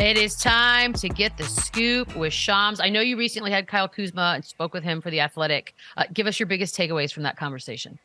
It is time to get the scoop with Shams. I know you recently had Kyle Kuzma and spoke with him for The Athletic. Give us your biggest takeaways from that conversation.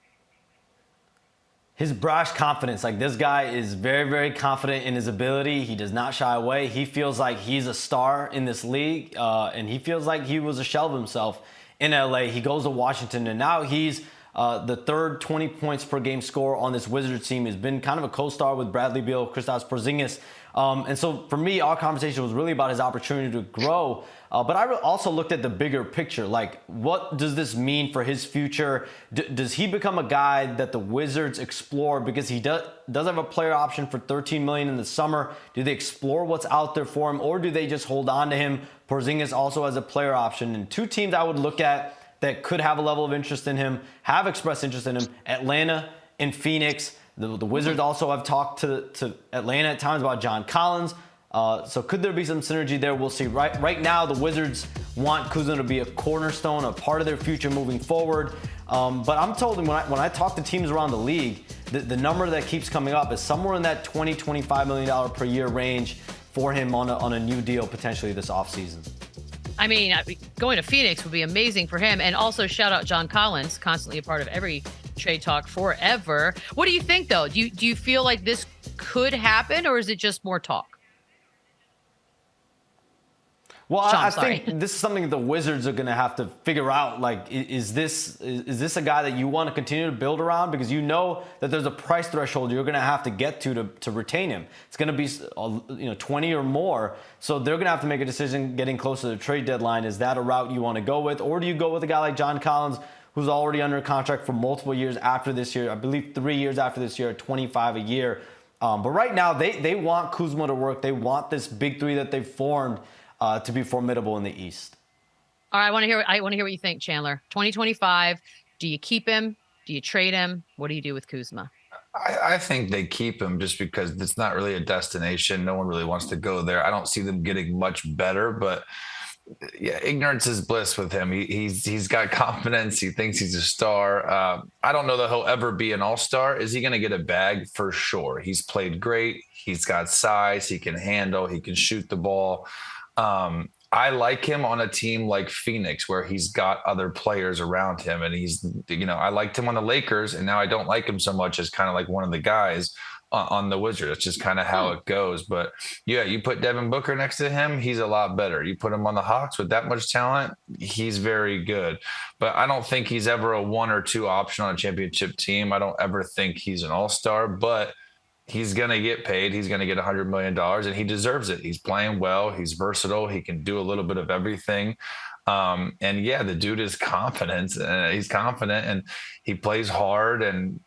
His brash confidence. Like, this guy is very, very confident in his ability. He does not shy away. He feels like he's a star in this league, and he feels like he was a shell of himself in LA. He goes to Washington, and now he's the third 20 points per game scorer on this Wizards team. He's been kind of a co-star with Bradley Beal, Kristaps Porzingis. And so for me, our conversation was really about his opportunity to grow. But I also looked at the bigger picture. Like, what does this mean for his future? Does he become a guy that the Wizards explore because he does have a player option for $13 million in the summer? Do they explore what's out there for him, or do they just hold on to him? Porzingis also has a player option. And two teams I would look at that could have a level of interest in him, have expressed interest in him: Atlanta and Phoenix. The Wizards also have talked to Atlanta at times about John Collins. So could there be some synergy there? We'll see. Right now, the Wizards want Kuzma to be a cornerstone, a part of their future moving forward. But I'm told when I talk to teams around the league, the number that keeps coming up is somewhere in that $20-25 million per year range for him on a new deal potentially this offseason. I mean, going to Phoenix would be amazing for him. And also shout out John Collins, constantly a part of every trade talk forever. What do you think, though? Do you feel like this could happen, or is it just more talk? Well, I think this is something that the Wizards are going to have to figure out. Like, is this a guy that you want to continue to build around? Because you know that there's a price threshold you're going to have to get to retain him. It's going to be 20 or more. So they're going to have to make a decision getting close to the trade deadline. Is that a route you want to go with? Or do you go with a guy like John Collins, who's already under contract for multiple years after this year? I believe 3 years after this year, 25 a year. But right now, they want Kuzma to work. They want this big three that they've formed to be formidable in the East. All right, I want to hear what you think, Chandler. 2025, do you keep him? Do you trade him? What do you do with Kuzma? I think they keep him just because it's not really a destination. No one really wants to go there. I don't see them getting much better, but yeah, ignorance is bliss with him. He's got confidence. He thinks he's a star. I don't know that he'll ever be an all-star. Is he going to get a bag? For sure. He's played great. He's got size. He can handle. He can shoot the ball. I like him on a team like Phoenix where he's got other players around him, and I liked him on the Lakers, and now I don't like him so much as kind of like one of the guys on the Wizards. It's just kind of how it goes. But yeah, you put Devin Booker next to him, he's a lot better. You put him on the Hawks with that much talent, he's very good. But I don't think he's ever a 1 or 2 option on a championship team. I don't ever think he's an all-star, but he's going to get paid. He's going to get $100 million, and he deserves it. He's playing well. He's versatile. He can do a little bit of everything. And yeah, the dude is confident. He's confident, and he plays hard. And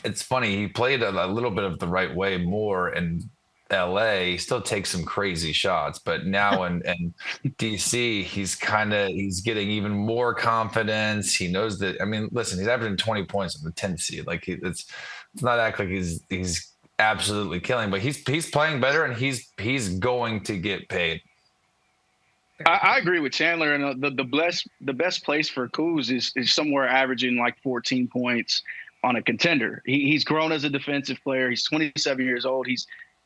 it's funny, he played a little bit of the right way more in LA. He still takes some crazy shots, but now in DC, he's getting even more confidence. He knows that. I mean, listen, he's averaging 20 points on the 10th seed. Like, it's not act like he's absolutely killing, but he's playing better, and he's going to get paid. I agree with Chandler, and the best place for Kuz is somewhere averaging like 14 points on a contender. He's grown as a defensive player. He's 27 years old.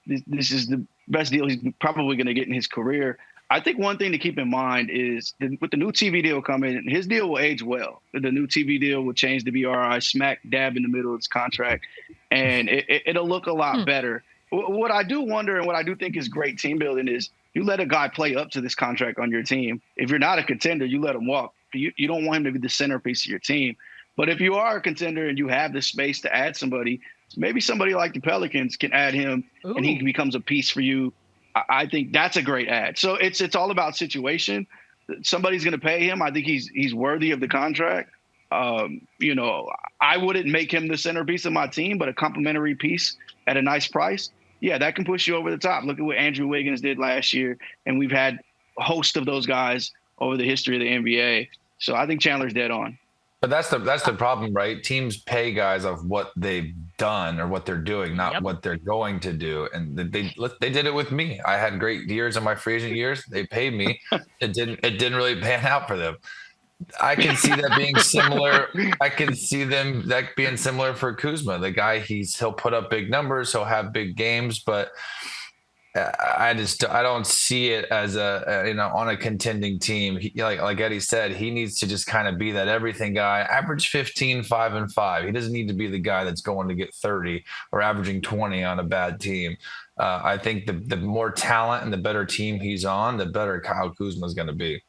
This is the best deal he's probably going to get in his career. I think one thing to keep in mind is with the new TV deal coming, his deal will age well. The new TV deal will change the BRI smack dab in the middle of his contract, and it'll look a lot better. What I do wonder, and what I do think is great team building, is you let a guy play up to this contract on your team. If you're not a contender, you let him walk. You don't want him to be the centerpiece of your team. But if you are a contender and you have the space to add somebody, maybe somebody like the Pelicans can add him, and he becomes a piece for you. I think that's a great ad. So it's all about situation. Somebody's going to pay him. I think he's worthy of the contract. I wouldn't make him the centerpiece of my team, but a complimentary piece at a nice price, yeah, that can push you over the top. Look at what Andrew Wiggins did last year, and we've had a host of those guys over the history of the NBA. So I think Chandler's dead on. But that's the problem, right? Teams pay guys off what they've done or what they're doing, not what they're going to do. And they did it with me. I had great years in my free agent years. They paid me. It didn't really pan out for them. I can see that being similar. I can see that being similar for Kuzma. The guy, he'll put up big numbers. He'll have big games, but I don't see it as on a contending team. Like Eddie said, he needs to just kind of be that everything guy, average 15, 5 and 5. He doesn't need to be the guy that's going to get 30 or averaging 20 on a bad team. I think the more talent and the better team he's on, the better Kyle Kuzma is going to be.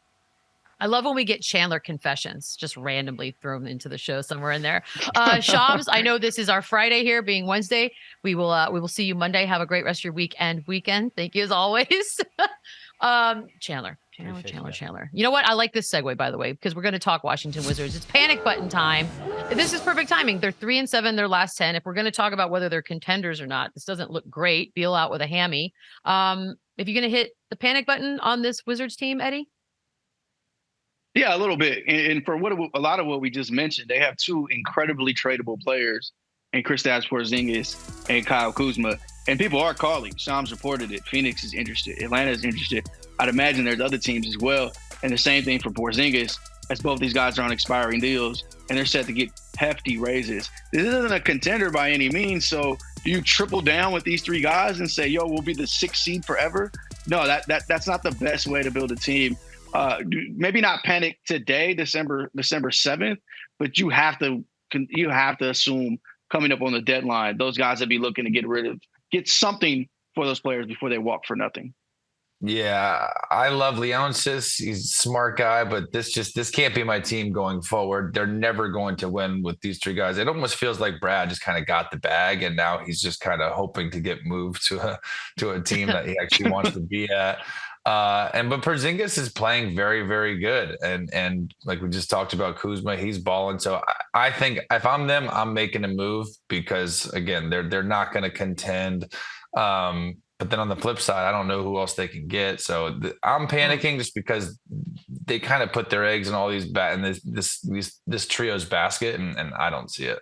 I love when we get Chandler confessions just randomly thrown into the show somewhere in there. Shams, I know this is our Friday here, being Wednesday. We will see you Monday. Have a great rest of your weekend. Thank you as always. Chandler. You know what? I like this segue, by the way, because we're going to talk Washington Wizards. It's panic button time. This is perfect timing. They're 3-7, their last 10. If we're going to talk about whether they're contenders or not, this doesn't look great. Beal out with a hammy. If you're going to hit the panic button on this Wizards team, Eddie? Yeah, a little bit. And for a lot of what we just mentioned, they have two incredibly tradable players in Kristaps Porzingis and Kyle Kuzma. And people are calling. Shams reported it. Phoenix is interested. Atlanta is interested. I'd imagine there's other teams as well. And the same thing for Porzingis, as both these guys are on expiring deals, and they're set to get hefty raises. This isn't a contender by any means. So do you triple down with these three guys and say, we'll be the 6th seed forever? No, that's not the best way to build a team. Maybe not panic today, December 7th, but you have to assume coming up on the deadline, those guys will be looking to get something for those players before they walk for nothing. Yeah, I love Leonsis. He's a smart guy, but this can't be my team going forward. They're never going to win with these three guys. It almost feels like Brad just kind of got the bag, and now he's just kind of hoping to get moved to a team that he actually wants to be at. But Porzingis is playing very, very good. And like we just talked about Kuzma, he's balling. So I think if I'm them, I'm making a move because again, they're not going to contend. But then on the flip side, I don't know who else they can get. So I'm panicking just because they kind of put their eggs in all these this trio's basket and I don't see it.